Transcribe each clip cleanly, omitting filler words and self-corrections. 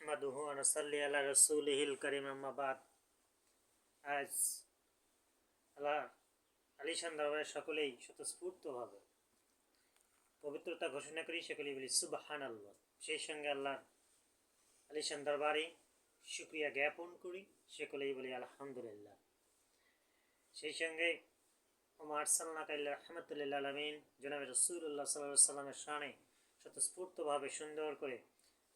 নাহমাদুহু ওয়া নুসাল্লি আলা রাসূলিহিল কারীম আম্মা বাদ। আজ আল্লাহ আলিশান দরবারে সকলেই স্বতঃস্ফূর্তভাবে পবিত্রতা ঘোষণা করি, সকলেই বলি সুবহানাল্লাহ। সেই সঙ্গে আল্লাহর আলিশান দরবারে শুকরিয়া জ্ঞাপন করি, সকলেই বলি আলহামদুলিল্লাহ। সেই সঙ্গে ওমা আরসালনাকা ইল্লা রাহমাতাল লিল আলামিন জনাবে রাসূলুল্লাহ সাল্লাল্লাহু আলাইহি ওয়াসাল্লামের শানে স্বতঃস্ফূর্তভাবে সুন্দর করে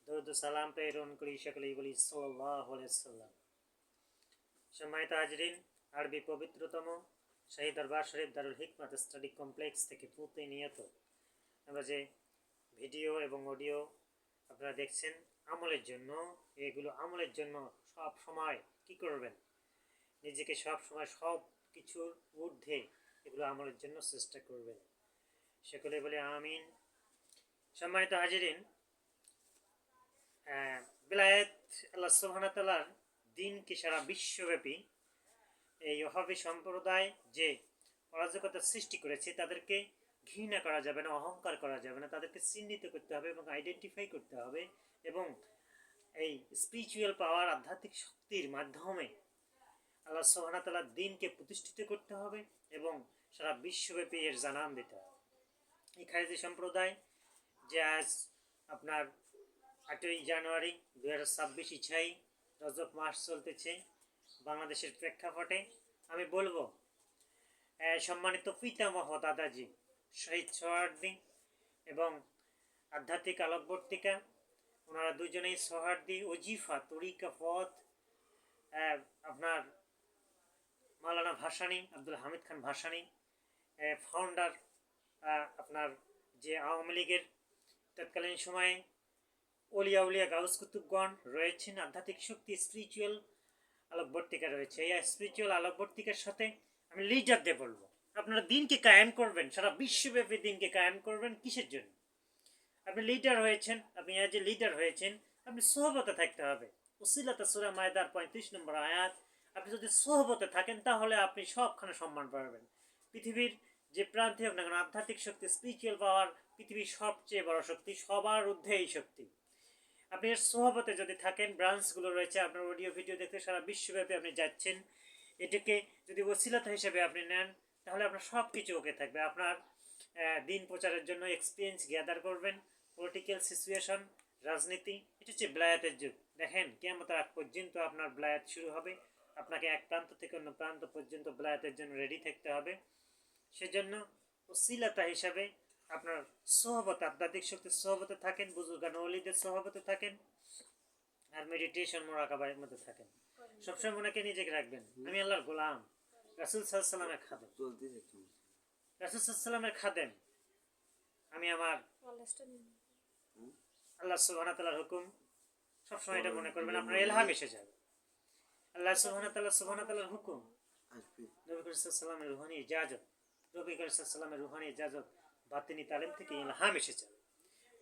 দরুদ সালাম প্রেরণ করি, সকলেই বলি সাল্লাল্লাহু আলাইহি ওয়াসাল্লাম। সম্মানিত হাজরিন, আরবি পবিত্রতম শাহী দরবার শরীফ দারুল হিকমাত স্টাডি কমপ্লেক্স থেকে প্রতিনিয়ত আমরা যে ভিডিও এবং অডিও আপনারা দেখছেন আমলের জন্য, এগুলো আমলের জন্য সব সময় কি করবেন, নিজেকে সব সময় সব কিছুর ঊর্ধ্বে এগুলো আমলের জন্য চেষ্টা করবেন, সকলে বলে আমিন। সম্মানিত হাজিরিন, বিলায়েত আল্লাহ সুবহানাহু ওয়া তাআলার দিনকে সারা বিশ্বব্যাপী এই ওহাবী সম্প্রদায় যে অরাজকতা সৃষ্টি করেছে তাদেরকে ঘৃণা করা যাবে না, অহংকার করা যাবে না, তাদেরকে চিহ্নিত করতে হবে এবং আইডেন্টিফাই করতে হবে এবং এই স্পিরিচুয়াল পাওয়ার, আধ্যাত্মিক শক্তির মাধ্যমে আল্লাহ সুবহানাহু ওয়া তাআলার দিনকে প্রতিষ্ঠিত করতে হবে এবং সারা বিশ্বব্যাপী এর জানান দিতে হবে। এই খারিজি সম্প্রদায় যে আজ আপনার 8ই জানুয়ারি 2026 ইছাই রজব মাস চলতেছে বাংলাদেশের প্রেক্ষাপটে, আমি বলবো সম্মানিত পিতামহ দাদাজি শহীদ সোহরাওয়ার্দী এবং আধ্যাত্মিক আলোকবর্তিকা, ওনারা দুজনেই সোহরাওয়ার্দী ওজিফা তরিকা পথ আপনার মাওলানা ভাসানী, আব্দুল হামিদ খান ভাসানী, ফাউন্ডার আপনার যে আওয়ামী লীগের তৎকালীন সময়ে ওলিয়া উলিয়া গাউস কুতুবগণ রয়েছেন, আধ্যাত্মিক শক্তি স্পিরিচুয়াল আলোকবর্তিকা রয়েছে। এই স্পিরিচুয়াল আলোকবর্তিকার সাথে আমি লিডারদের বলবো, আপনারা দিনকে কায়েম করবেন, সারা বিশ্বব্যাপী দিনকে কায়েম করবেন। কিসের জন্য? আপনি লিডার হয়েছেন, আপনি এজ এ লিডার হয়েছেন, আপনি সোহবতে থাকতে হবে। উসিলাতে সূরা মায়দার 35 নম্বর আয়াত, আপনি যদি সোহবতে থাকেন তাহলে আপনি সবখানে সম্মান পাবেন। পৃথিবীর যে প্রান্তে হোক না কেন, আধ্যাত্মিক শক্তি স্পিরিচুয়াল পাওয়ার পৃথিবীর সবচেয়ে বড় শক্তি, সবার ঊর্ধ্বে এই শক্তি। আপনি এর সোহবতে যদি থাকেন, ব্রাঞ্চগুলো রয়েছে, আপনার অডিও ভিডিও দেখতে সারা বিশ্বব্যাপী আপনি যাচ্ছেন, এটাকে যদি ওসিলাতা হিসেবে আপনি নেন তাহলে আপনার সব কিছু ওকে থাকবে। আপনার দিন প্রচারের জন্য এক্সপিরিয়েন্স গ্যাদার করবেন, পলিটিক্যাল সিচুয়েশন, রাজনীতি, এটা হচ্ছে বিলায়াতের যুগ। দেখেন কিয়ামতের আগ পর্যন্ত আপনার বিলায়াত শুরু হবে, আপনাকে এক প্রান্ত থেকে অন্য প্রান্ত পর্যন্ত বিলায়াতের জন্য রেডি থাকতে হবে। সেজন্য ওসিলাতা হিসাবে আপনার সোহবত, আধ্যাত্মিক শক্তির সোহবতে থাকেন, বুজুর্গান ওলিদের সোহবতে থাকেন, আর মেডিটেশন মুরাকাবার মধ্যে থাকেন। সবসময় মনেকে নিজেকে রাখবেন আমি আল্লাহর গোলাম, রাসূল সাল্লাল্লাহু আলাইহি ওয়াসাল্লামের খাদেম, রাসূল সাল্লাল্লাহু আলাইহি ওয়াসাল্লামের খাদেম। আমি আমার আল্লাহ সুবহানাহু ওয়া তাআলার হুকুম সবসময় এটা মনে করবেন, আপনার ইলহাম এসে যাবে। আল্লাহ সুবহানাহু ওয়া তাআলার হুকুম, নবী করিম সাল্লাল্লাহু আলাইহি ওয়াসাল্লামের রূহানি ইজাজত, নবী করিম সাল্লাল্লাহু আলাইহি ওয়াসাল্লামের রূহানি ইজাজত, বাতিনি তালিম থেকে ইলহাম এসে যাবে,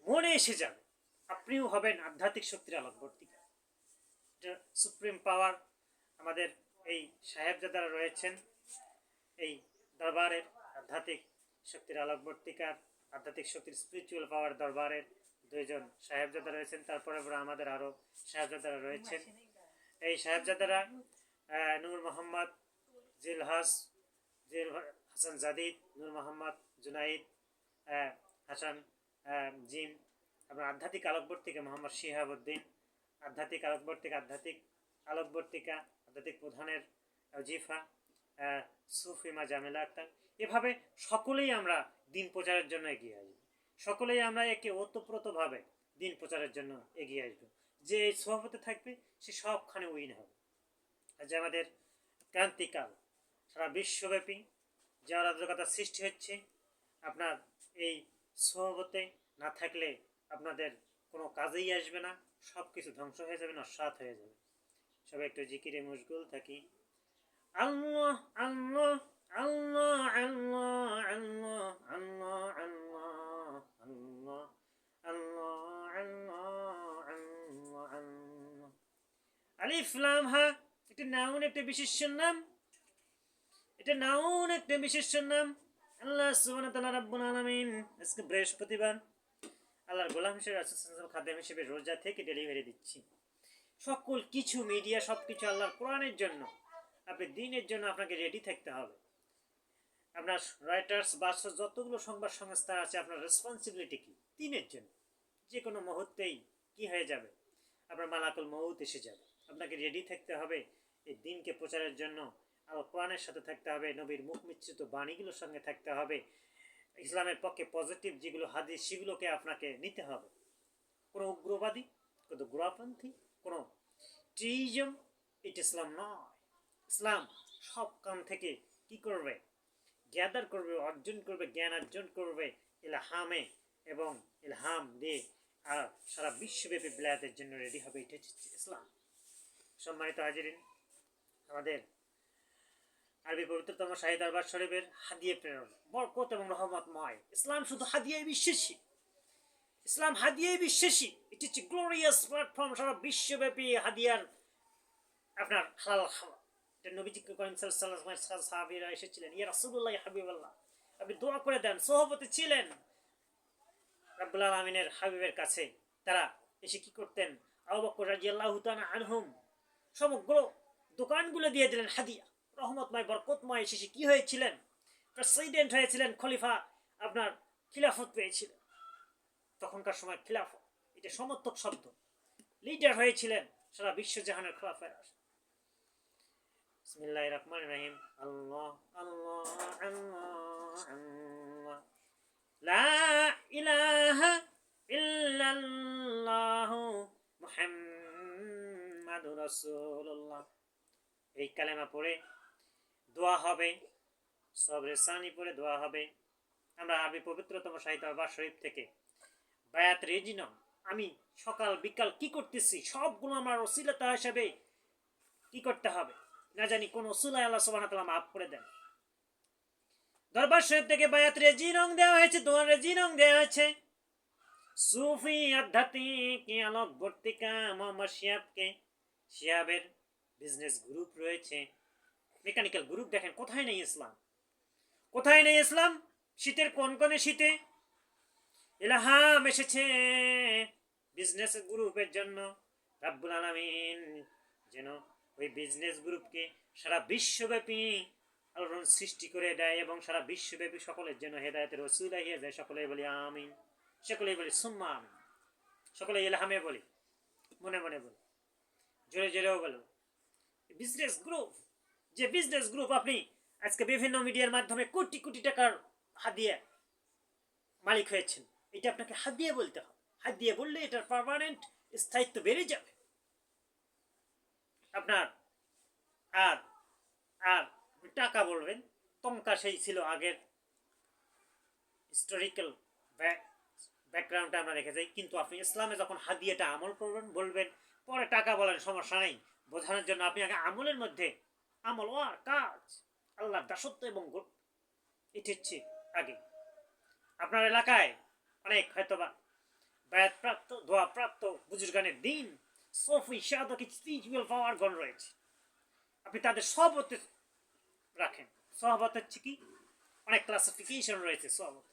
মনে এসে যাবে, আপনিও হবেন আধ্যাত্মিক শক্তির আলোকবর্তিকা। এটা সুপ্রিম পাওয়ার। আমাদের এই সাহেবজাদারা রয়েছেন এই দরবারের আধ্যাত্মিক শক্তির আলোকবর্তিকার, আধ্যাত্মিক শক্তির স্পিরিচুয়াল পাওয়ার দরবারের দুইজন সাহেবজাদা রয়েছেন। তারপরে আমাদের আরও সাহেবজাদারা রয়েছেন। এই সাহেবজাদারা নূর মোহাম্মদ জিলহাস, জিল হাসান জাদিদ, নূর মোহাম্মদ জুনাইদ, হাসান জিম, আপনার আধ্যাত্মিক আলোকবর্তিকা মোহাম্মদ শিহাবুদ্দিন, আধ্যাত্মিক আলোকবর্তিকা, আধ্যাত্মিক আলোকবর্তিকা, আধ্যাত্মিক প্রধানের জিফা, সুফিমা জামিলা আক্তার। এভাবে সকলেই আমরা দিন প্রচারের জন্য এগিয়ে আসবো, সকলেই আমরা একে ওতপ্রোতভাবে দিন প্রচারের জন্য এগিয়ে আসবো। যে সভাপতি থাকবে সে সবখানে উইন হবে। আজ আমাদের ক্রান্তিকাল, সারা বিশ্বব্যাপী যে অরাজকতা সৃষ্টি হচ্ছে, আপনার এই সহবতে না থাকলে আপনাদের কোনো কাজেই আসবে না, সব কিছু ধ্বংস হয়ে যাবে, নস্যাৎ হয়ে যাবে। সবাই একটু জিকিরে মশগুল থাকি। আল্লাহ আল্লাহ আল্লাহ আল্লাহ আল্লাহ আল্লাহ আল্লাহ আল্লাহ আল্লাহ আল্লাহ আল্লাহ আল্লাহ। আলিফ লাম হা, এটা নাউন, একটা বিশেষ্য নাম, এটা নাউন, একটা বিশেষ্য নাম। আল্লাহ সুবহানাহু ওয়া তাআলা রাব্বুল আলামিন আজকে বৃহস্পতিবার আল্লাহর গোলাম হিসেবে রাসূল সাল্লাল্লাহু আলাইহি ওয়াসাল্লাম খাদেম হিসেবে রোজা থেকে ডেলিভারি দিচ্ছি। সকল কিছু মিডিয়া সব কিছু আল্লাহর কোরআনের জন্য, আপনি দিনের জন্য আপনাকে রেডি থাকতে হবে। আপনার রয়টার্স বার্স যতগুলো সংবাদ সংস্থা আছে, আপনার রেসপন্সিবিলিটি কি? দিনের জন্য। যে কোনো মুহূর্তেই কি হয়ে যাবে? আপনার মালাকুল মউত এসে যাবে। আপনাকে রেডি থাকতে হবে এই দিনকে প্রচারের জন্য। আর কোরআনের সাথে থাকতে হবে, নবীর মুখ মিশ্রিত বাণীগুলোর সঙ্গে থাকতে হবে, ইসলামের পক্ষে পজিটিভ যেগুলো হাদিস সেগুলোকে আপনাকে নিতে হবে। কোনো উগ্রবাদী, কোনো গোড়াপন্থী, কোনো টিরিজম, এটা ইসলাম নয়। ইসলাম সব কাম থেকে কি করবে? গ্যাদার করবে, অর্জন করবে, জ্ঞান অর্জন করবে ইলহামে, এবং ইলহাম দিয়ে আর সারা বিশ্বব্যাপী বিলাতের জন্য রেডি হবে। এটা হচ্ছে ইসলাম। সম্মানিত হাজিরিন, আমাদের আরবি পবিত্রতম শাহী দরবার শরীফের হাদিয়া প্রেরণ বরকত এবং রহমতময়। ইসলাম শুধু হাদিয়ায় বিশ্বাসী। ইসলাম হাদিয়ায় বিশ্বাসী। এটি হচ্ছে গ্লোরিয়াস প্ল্যাটফর্ম। সারা বিশ্বব্যাপী হাদিয়ার আপনার হালাল খাওয়া। নবীজি করিম সাল্লাল্লাহু আলাইহি ওয়াসাল্লাম সাহাবীরা এসেছিলেন, ইয়া রাসূলুল্লাহ ইয়া হাবিবাল্লাহ, আপনি দোয়া করে দেন। সহবতে ছিলেন রাব্বুল আলামিনের হাবিবের কাছে। তারা এসে কি করতেন? আবু বকর রাদিয়াল্লাহু তাআলা আনহুম সমগ্র দোকানগুলো দিয়ে দিলেন হাদিয়া। রহমতময় বরকতময় শেষে কি হয়েছিলেন? প্রেসিডেন্ট হয়েছিলেন, খলিফা, আপনার খিলাফত পেয়েছিলেন। তখনকার সময় খিলাফত এটা সমর্থক শব্দ। লিডার হয়েছিলেন সারা বিশ্বজাহানের খলিফারা। বিসমিল্লাহির রহমানির রহিম। আল্লাহ আল্লাহ আল্লাহ আল্লাহ, লা ইলাহা ইল্লাল্লাহ মুহাম্মাদুর রাসূলুল্লাহ। এই কালেমা পড়ে দোয়া হবে, সবরে সানি পড়ে দোয়া হবে। আমরা আরবি পবিত্রতম শাহী দরবার শরীফ থেকে বায়াত রেজিনম, আমি সকাল বিকাল কি করতেছি সবগুলো আমার ওসিলাতা হিসাবে কি করতে হবে, না জানি কোন ওসিলায় আল্লাহ সুবহানাহু ওয়া তাআলা মাফ করে দেন। দরবার শরীফ থেকে বায়াত রেজিনম দেওয়া হয়েছে, দোয়ার রেজিনম দেওয়া হয়েছে। সুফি আধ্যাত্মিক আলোক বর্তিকা মোহাম্মদ শিহাবের বিজনেস গ্রুপ রয়েছে, মেকানিক্যাল গ্রুপ। দেখেন কোথায় নেই ইসলাম, কোথায় নেই ইসলাম। শীতের কনকনে শীতে ইলহাম এসেছে বিজনেস গ্রুপের জন্য। রাব্বুল আলামিন যেন ওই বিজনেস গ্রুপকে সারা বিশ্বব্যাপী আলোড়ন সৃষ্টি করে দেয় এবং সারা বিশ্বব্যাপী সকলের জন্য হেদায়েতের ওসিলা হয়ে যায়। সকলেই বলি আমিন, সকলেই বলি সুম্মা আমিন, সকলে ইলহামে বলি, মনে মনে বলি, জোরে জোরেও বলো। বিজনেস গ্রুপ, যে বিজনেস গ্রুপ আপনি আজকে বিভিন্ন মিডিয়ার মাধ্যমে কোটি কোটি টাকার হাদিয়া মালিক হয়েছেন, এটা আপনাকে হাদিয়া বলতে হবে। হাদিয়া বললে এটার পার্মানেন্ট স্থায়িত্ব বেড়ে যাবে আপনার। আর আর টাকা বলবেন, টঙ্কা সেই ছিল আগের হিস্টোরিক্যাল ব্যাকগ্রাউন্ডটা আমরা রেখে যাই। কিন্তু আপনি ইসলামে যখন হাদিয়াটা আমল করবেন, বলবেন, পরে টাকা বলেন, সমস্যা নেই। বোঝানোর জন্য আপনি আগে আমলের মধ্যে আমল আর কাজ, আল্লাহর দাসত্ব এবং এটা হচ্ছে আগে। আপনার এলাকায় অনেক হয়তোবা বায়াত প্রাপ্ত, দোয়া প্রাপ্ত বুজুর্গানের দিন সফি শাহাদত স্পিরিচুয়াল পাওয়ার গণ রয়েছে, আপনি তাদের সহবতে রাখেন। সহবত হচ্ছে কি? অনেক ক্লাসিফিকেশন রয়েছে। সহবত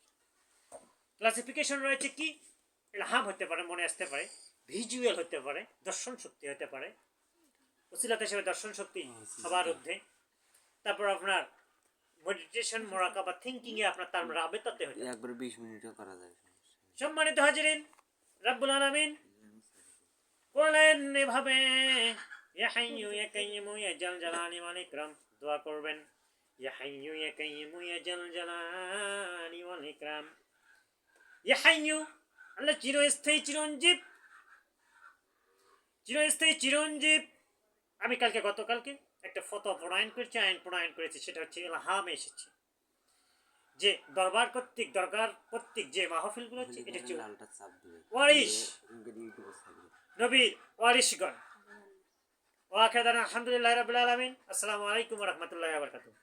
ক্লাসিফিকেশন রয়েছে কি? ইলহাম হতে পারে, মনে আসতে পারে, ভিজুয়াল হতে পারে, দর্শন শক্তি হতে পারে। ওসিলাত হিসেবে দর্শন শক্তি সবার ঊর্ধ্বে। তারপর আপনার মেডিটেশন, মুরাকাবা, থিংকিং এ আপনার তার রাবেতাতে হতে একবার 20 মিনিটও করা যায়। সম্মানিত হাজিরিন, রাব্বুল আলামিন বলেন এভাবে, ইয়া হাইয়্যু ইয়া কাইয়্যুম ইয়া জাল জালালি ওয়াল ইকরাম, দোয়া করবেন। ইয়া হাইয়্যু ইয়া কাইয়্যুম ইয়া জাল জালালি ওয়াল ইকরাম। ইয়া হাইয়্যু, আল্লাহ চিরস্থায়ী চিরঞ্জীব, চিরস্থায়ী চিরঞ্জীব। আমি গতকালকে একটা ফতোয়া প্রণয়ন করেছি, আইন প্রণয়ন করেছি, সেটা হচ্ছে ইলহাম এসেছে যে দরবার কর্তৃক যে মাহফিলগুলো হচ্ছে, এটা হচ্ছে ওয়ারিশ, নবীর ওয়ারিশগণ। ওয়া আখিরু দাওয়ানা আলহামদুলিল্লাহি রাব্বিল আলামিন। আসসালামু আলাইকুম ওয়া রাহমাতুল্লাহি ওয়া বারাকাতুহু।